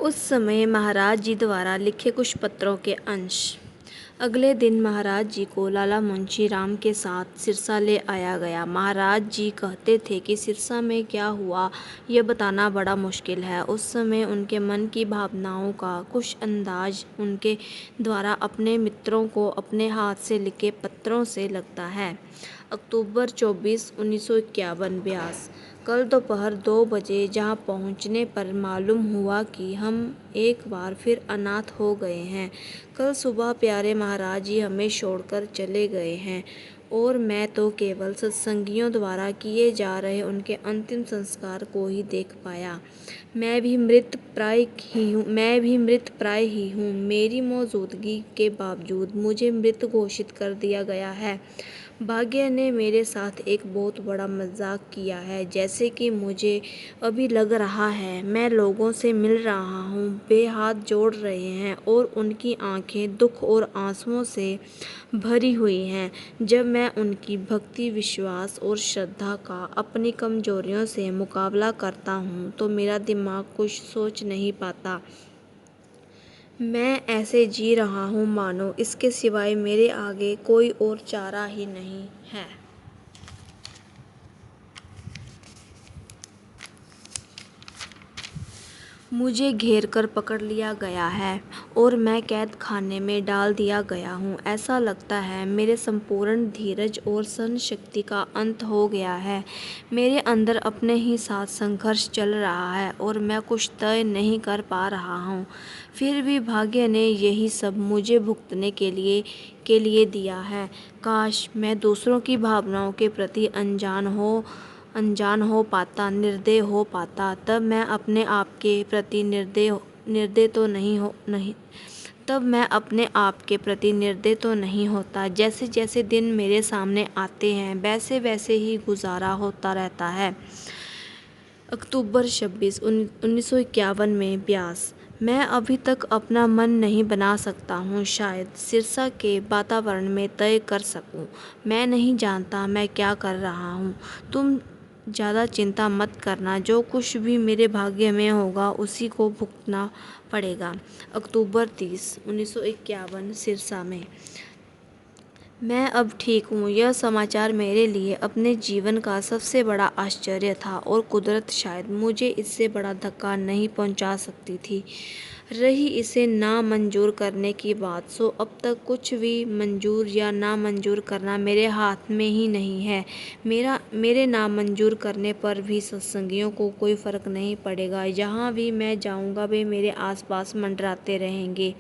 उस समय महाराज जी द्वारा लिखे कुछ पत्रों के अंश। अगले दिन महाराज जी को लाला मुंशी राम के साथ सिरसा ले आया गया। महाराज जी कहते थे कि सिरसा में क्या हुआ यह बताना बड़ा मुश्किल है। उस समय उनके मन की भावनाओं का कुछ अंदाज उनके द्वारा अपने मित्रों को अपने हाथ से लिखे पत्रों से लगता है। अक्टूबर 24, 1951 ब्यास। कल दोपहर 2 बजे जहाँ पहुँचने पर मालूम हुआ कि हम एक बार फिर अनाथ हो गए हैं। कल सुबह प्यारे महाराज जी हमें छोड़कर चले गए हैं और मैं तो केवल सत्संगियों द्वारा किए जा रहे उनके अंतिम संस्कार को ही देख पाया। मैं भी मृत प्राय ही हूँ। मेरी मौजूदगी के बावजूद मुझे मृत घोषित कर दिया गया है। भाग्य ने मेरे साथ एक बहुत बड़ा मजाक किया है। जैसे कि मुझे अभी लग रहा है मैं लोगों से मिल रहा हूँ। वे हाथ जोड़ रहे हैं और उनकी आंखें दुख और आंसुओं से भरी हुई हैं। जब मैं उनकी भक्ति, विश्वास और श्रद्धा का अपनी कमजोरियों से मुकाबला करता हूँ तो मेरा दिमाग कुछ सोच नहीं पाता। मैं ऐसे जी रहा हूँ मानो इसके सिवाय मेरे आगे कोई और चारा ही नहीं है। मुझे घेर कर पकड़ लिया गया है और मैं कैद खाने में डाल दिया गया हूँ। ऐसा लगता है मेरे संपूर्ण धीरज और सहन शक्ति का अंत हो गया है। मेरे अंदर अपने ही साथ संघर्ष चल रहा है और मैं कुछ तय नहीं कर पा रहा हूँ। फिर भी भाग्य ने यही सब मुझे भुगतने के लिए दिया है। काश मैं दूसरों की भावनाओं के प्रति अनजान हो पाता, निर्दय हो पाता। तब मैं अपने आप के प्रति निर्दय तो नहीं होता। जैसे जैसे दिन मेरे सामने आते हैं वैसे वैसे ही गुजारा होता रहता है। अक्टूबर 26, 1951 में ब्यास। मैं अभी तक अपना मन नहीं बना सकता हूँ। शायद सिरसा के वातावरण में तय कर सकूँ। मैं नहीं जानता मैं क्या कर रहा हूँ। तुम ज़्यादा चिंता मत करना। जो कुछ भी मेरे भाग्य में होगा उसी को भुगतना पड़ेगा। अक्टूबर 30, 1951 सिरसा में। मैं अब ठीक हूँ। यह समाचार मेरे लिए अपने जीवन का सबसे बड़ा आश्चर्य था और कुदरत शायद मुझे इससे बड़ा धक्का नहीं पहुँचा सकती थी। रही इसे नामंजूर करने की बात, सो अब तक कुछ भी मंजूर या नामंजूर करना मेरे हाथ में ही नहीं है। मेरे नामंजूर करने पर भी सत्संगियों को कोई फ़र्क नहीं पड़ेगा। जहाँ भी मैं जाऊँगा वे मेरे आसपास मंडराते रहेंगे।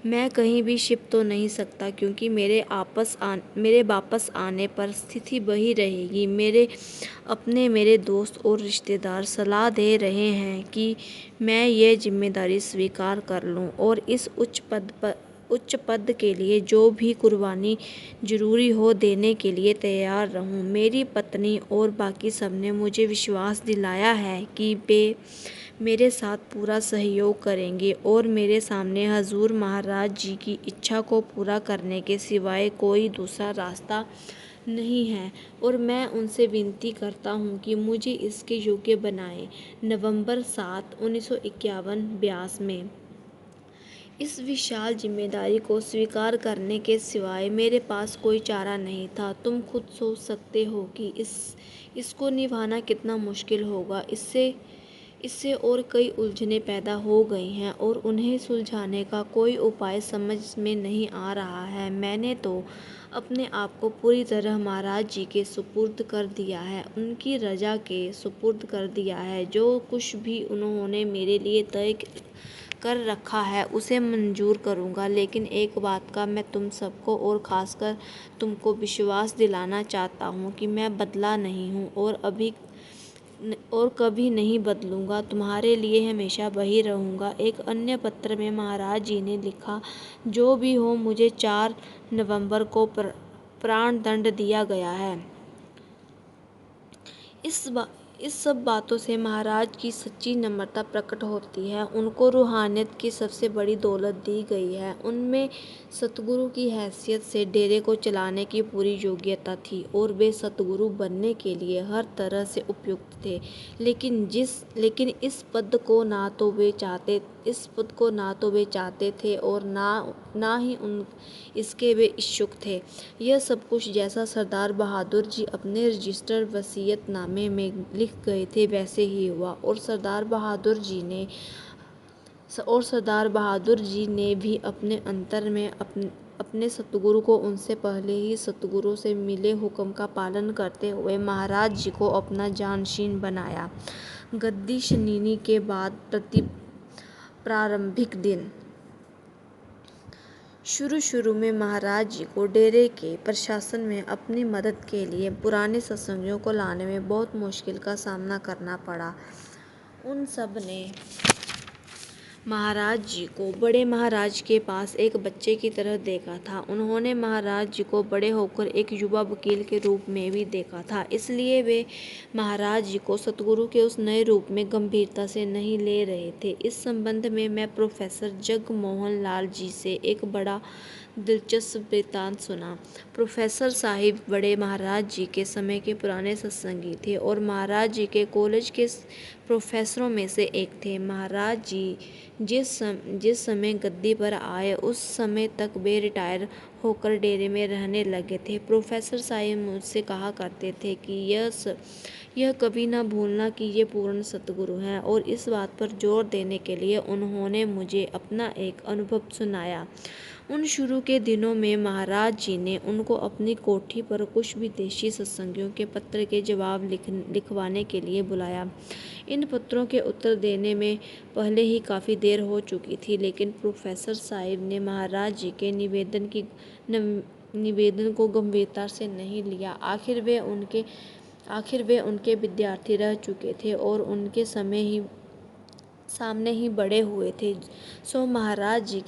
मैं कहीं भी छिप तो नहीं सकता क्योंकि मेरे वापस आने पर स्थिति वही रहेगी। मेरे दोस्त और रिश्तेदार सलाह दे रहे हैं कि मैं ये जिम्मेदारी स्वीकार कर लूं और इस उच्च पद के लिए जो भी कुर्बानी जरूरी हो देने के लिए तैयार रहूं। मेरी पत्नी और बाकी सबने मुझे विश्वास दिलाया है कि वे मेरे साथ पूरा सहयोग करेंगे और मेरे सामने हजूर महाराज जी की इच्छा को पूरा करने के सिवाय कोई दूसरा रास्ता नहीं है और मैं उनसे विनती करता हूँ कि मुझे इसके योग्य बनाएं। नवंबर 7, 1951 ब्यास में। इस विशाल जिम्मेदारी को स्वीकार करने के सिवाय मेरे पास कोई चारा नहीं था। तुम खुद सोच सकते हो कि इसको निभाना कितना मुश्किल होगा। इससे और कई उलझनें पैदा हो गई हैं और उन्हें सुलझाने का कोई उपाय समझ में नहीं आ रहा है। मैंने तो अपने आप को पूरी तरह महाराज जी के सुपुर्द कर दिया है, उनकी रजा के सुपुर्द कर दिया है। जो कुछ भी उन्होंने मेरे लिए तय कर रखा है उसे मंजूर करूँगा। लेकिन एक बात का मैं तुम सबको और ख़ासकर तुमको विश्वास दिलाना चाहता हूँ कि मैं बदला नहीं हूँ और कभी नहीं बदलूँगा। तुम्हारे लिए हमेशा वही रहूँगा। एक अन्य पत्र में महाराज जी ने लिखा, जो भी हो मुझे 4 नवंबर को प्राण दंड दिया गया है। इस सब बातों से महाराज की सच्ची नम्रता प्रकट होती है। उनको रूहानियत की सबसे बड़ी दौलत दी गई है। उनमें सतगुरु की हैसियत से डेरे को चलाने की पूरी योग्यता थी और वे सतगुरु बनने के लिए हर तरह से उपयुक्त थे। लेकिन इस पद को ना तो वे चाहते थे और ना ही इसके वे इच्छुक थे। यह सब कुछ जैसा सरदार बहादुर जी अपने रजिस्टर्ड वसीयतनामे में लिख गए थे वैसे ही हुआ और सरदार बहादुर जी ने भी अपने अंतर में अपने सतगुरु को उनसे पहले ही सतगुरु से मिले हुक्म का पालन करते हुए महाराज जी को अपना जानशीन बनाया। गद्दी शनीनी के बाद प्रारंभिक दिन। शुरू में महाराज जी को डेरे के प्रशासन में अपनी मदद के लिए पुराने सत्संगियों को लाने में बहुत मुश्किल का सामना करना पड़ा। उन सब ने महाराज जी को बड़े महाराज के पास एक बच्चे की तरह देखा था। उन्होंने महाराज जी को बड़े होकर एक युवा वकील के रूप में भी देखा था। इसलिए वे महाराज जी को सतगुरु के उस नए रूप में गंभीरता से नहीं ले रहे थे। इस संबंध में मैं प्रोफेसर जगमोहन लाल जी से एक बड़ा दिलचस्प वृत्तांत सुना। प्रोफेसर साहिब बड़े महाराज जी के समय के पुराने सत्संगी थे और महाराज जी के कॉलेज के प्रोफेसरों में से एक थे। महाराज जी जिस समय गद्दी पर आए उस समय तक वे रिटायर होकर डेरे में रहने लगे थे। प्रोफेसर साहिब मुझसे कहा करते थे कि यह कभी न भूलना कि ये पूर्ण सतगुरु हैं और इस बात पर जोर देने के लिए उन्होंने मुझे अपना एक अनुभव सुनाया। उन शुरू के दिनों में महाराज जी ने उनको अपनी कोठी पर कुछ विदेशी सत्संगियों के पत्र के जवाब लिखवाने के लिए बुलाया। इन पत्रों के उत्तर देने में पहले ही काफ़ी देर हो चुकी थी, लेकिन प्रोफेसर साहिब ने महाराज जी के निवेदन को गंभीरता से नहीं लिया। आखिर वे उनके विद्यार्थी रह चुके थे और उनके सामने ही बड़े हुए थे। सो महाराज जी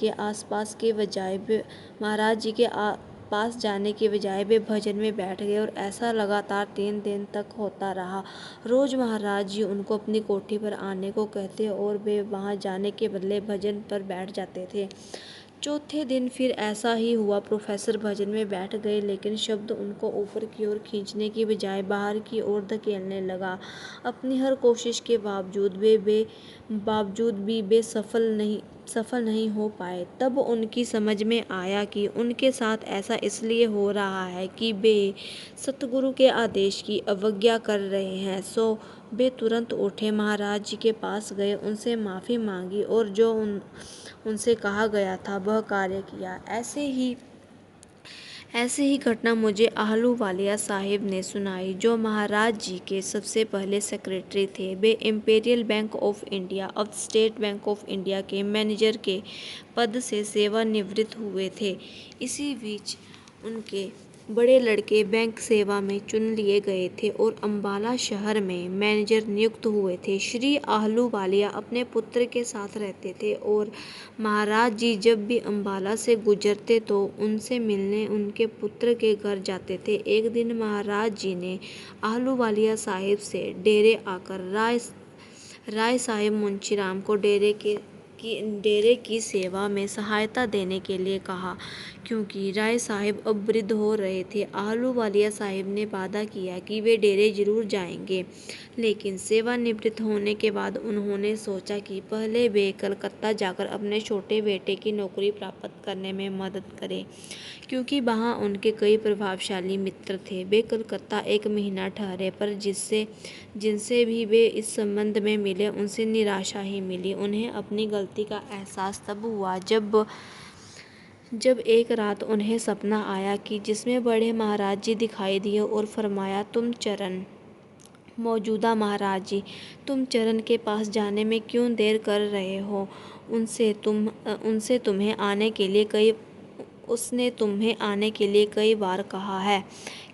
के पास जाने के बजाय वे भजन में बैठ गए और ऐसा लगातार 3 दिन तक होता रहा। रोज महाराज जी उनको अपनी कोठी पर आने को कहते और वे वहां जाने के बदले भजन पर बैठ जाते थे। चौथे दिन फिर ऐसा ही हुआ। प्रोफेसर भजन में बैठ गए, लेकिन शब्द उनको ऊपर की ओर खींचने की बजाय बाहर की ओर धकेलने लगा। अपनी हर कोशिश के बावजूद भी वे सफल नहीं हो पाए। तब उनकी समझ में आया कि उनके साथ ऐसा इसलिए हो रहा है कि वे सतगुरु के आदेश की अवज्ञा कर रहे हैं। सो वे तुरंत उठे, महाराज जी के पास गए, उनसे माफ़ी मांगी और जो उनसे कहा गया था वह कार्य किया। ऐसे ही घटना मुझे आहलूवालिया साहिब ने सुनाई, जो महाराज जी के सबसे पहले सेक्रेटरी थे। वे इंपीरियल बैंक ऑफ इंडिया अब स्टेट बैंक ऑफ इंडिया के मैनेजर के पद से सेवानिवृत्त हुए थे। इसी बीच उनके बड़े लड़के बैंक सेवा में चुन लिए गए थे और अम्बाला शहर में मैनेजर नियुक्त हुए थे। श्री आहलूवालिया अपने पुत्र के साथ रहते थे और महाराज जी जब भी अम्बाला से गुजरते तो उनसे मिलने उनके पुत्र के घर जाते थे। एक दिन महाराज जी ने आहलूवालिया साहिब से डेरे आकर राय साहिब मुंशीराम को डेरे की सेवा में सहायता देने के लिए कहा, क्योंकि राय साहिब अब वृद्ध हो रहे थे। आहलूवालिया साहिब ने वादा किया कि वे डेरे जरूर जाएंगे, लेकिन सेवानिवृत्त होने के बाद उन्होंने सोचा कि पहले वे कलकत्ता जाकर अपने छोटे बेटे की नौकरी प्राप्त करने में मदद करें, क्योंकि वहाँ उनके कई प्रभावशाली मित्र थे। वे कलकत्ता 1 महीना ठहरे, पर जिनसे भी वे इस संबंध में मिले उनसे निराशा ही मिली। उन्हें अपनी गलती का एहसास तब हुआ जब एक रात उन्हें सपना आया कि जिसमें बड़े महाराज जी दिखाई दिए और फरमाया, मौजूदा महाराज जी, तुम चरण के पास जाने में क्यों देर कर रहे हो? उसने तुम्हें आने के लिए कई बार कहा है।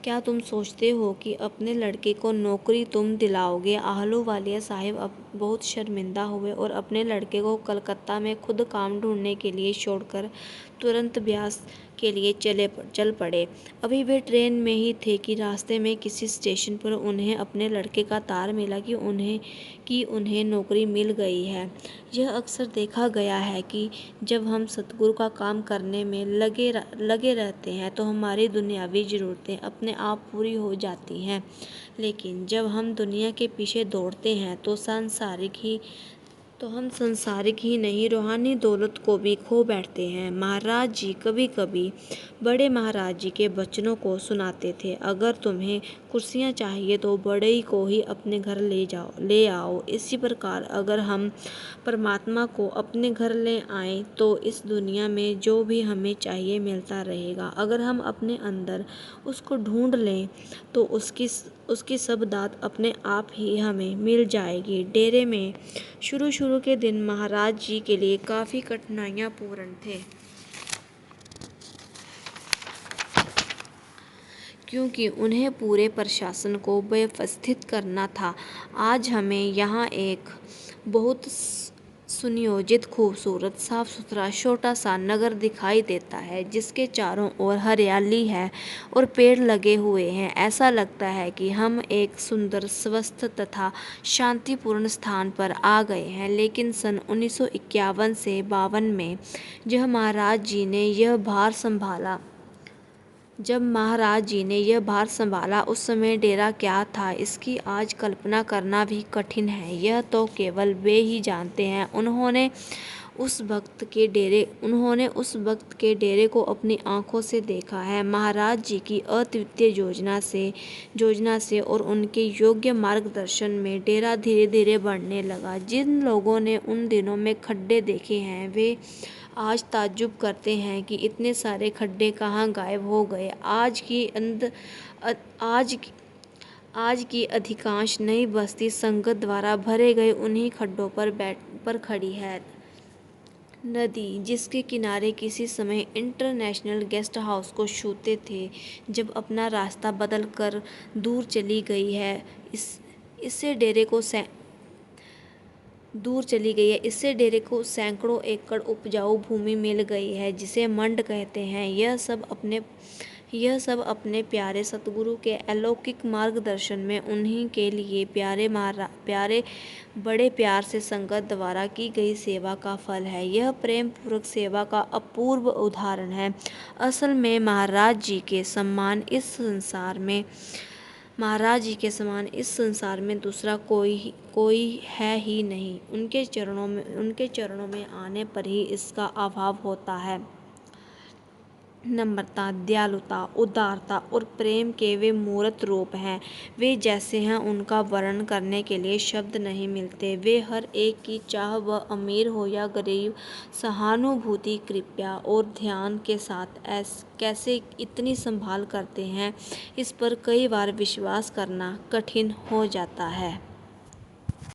क्या तुम सोचते हो कि अपने लड़के को नौकरी तुम दिलाओगे? आहलूवालिया साहिब बहुत शर्मिंदा हुए और अपने लड़के को कलकत्ता में खुद काम ढूंढने के लिए छोड़कर तुरंत ब्यास के लिए चल पड़े। अभी वे ट्रेन में ही थे कि रास्ते में किसी स्टेशन पर उन्हें अपने लड़के का तार मिला कि उन्हें नौकरी मिल गई है। यह अक्सर देखा गया है कि जब हम सतगुरु का काम करने में लगे रहते हैं तो हमारी दुनियावी ज़रूरतें अपने आप पूरी हो जाती हैं, लेकिन जब हम दुनिया के पीछे दौड़ते हैं तो हम संसारिक ही नहीं रूहानी दौलत को भी खो बैठते हैं। महाराज जी कभी कभी बड़े महाराज जी के वचनों को सुनाते थे, अगर तुम्हें कुर्सियाँ चाहिए तो बड़े को ही अपने घर ले आओ। इसी प्रकार अगर हम परमात्मा को अपने घर ले आएं तो इस दुनिया में जो भी हमें चाहिए मिलता रहेगा। अगर हम अपने अंदर उसको ढूंढ लें तो उसकी सब दात अपने आप ही हमें मिल जाएगी। डेरे में शुरू के दिन महाराज जी के लिए काफ़ी कठिनाइयाँ पूर्ण थे, क्योंकि उन्हें पूरे प्रशासन को व्यवस्थित करना था। आज हमें यहाँ एक बहुत सुनियोजित, खूबसूरत, साफ सुथरा छोटा सा नगर दिखाई देता है जिसके चारों ओर हरियाली है और पेड़ लगे हुए हैं। ऐसा लगता है कि हम एक सुंदर, स्वस्थ तथा शांतिपूर्ण स्थान पर आ गए हैं। लेकिन सन 1951 से 52 में जब महाराज जी ने यह भार संभाला उस समय डेरा क्या था इसकी आज कल्पना करना भी कठिन है। यह तो केवल वे ही जानते हैं। उन्होंने उस वक्त के डेरे को अपनी आंखों से देखा है। महाराज जी की अद्वितीय योजना से और उनके योग्य मार्गदर्शन में डेरा धीरे धीरे बढ़ने लगा। जिन लोगों ने उन दिनों में खड्डे देखे हैं वे आज ताज्जुब करते हैं कि इतने सारे खड्डे कहाँ गायब हो गए। आज की अधिकांश नई बस्ती संगत द्वारा भरे गए उन्हीं खड्डों पर खड़ी है। नदी जिसके किनारे किसी समय इंटरनेशनल गेस्ट हाउस को छूते थे, जब अपना रास्ता बदल कर दूर चली गई है। इससे डेरे को सैकड़ों एकड़ उपजाऊ भूमि मिल गई है जिसे मंड कहते हैं। यह सब अपने प्यारे सतगुरु के अलौकिक मार्गदर्शन में उन्हीं के लिए बड़े प्यार से संगत द्वारा की गई सेवा का फल है। यह प्रेम पूर्वक सेवा का अपूर्व उदाहरण है। असल में महाराज जी के समान इस संसार में दूसरा कोई है ही नहीं। उनके चरणों में आने पर ही इसका अभाव होता है। नम्रता, दयालुता, उदारता और प्रेम के वे मूर्त रूप हैं। वे जैसे हैं उनका वर्णन करने के लिए शब्द नहीं मिलते। वे हर एक की चाह वह अमीर हो या गरीब सहानुभूति, कृपा और ध्यान के साथ कैसे इतनी संभाल करते हैं, इस पर कई बार विश्वास करना कठिन हो जाता है।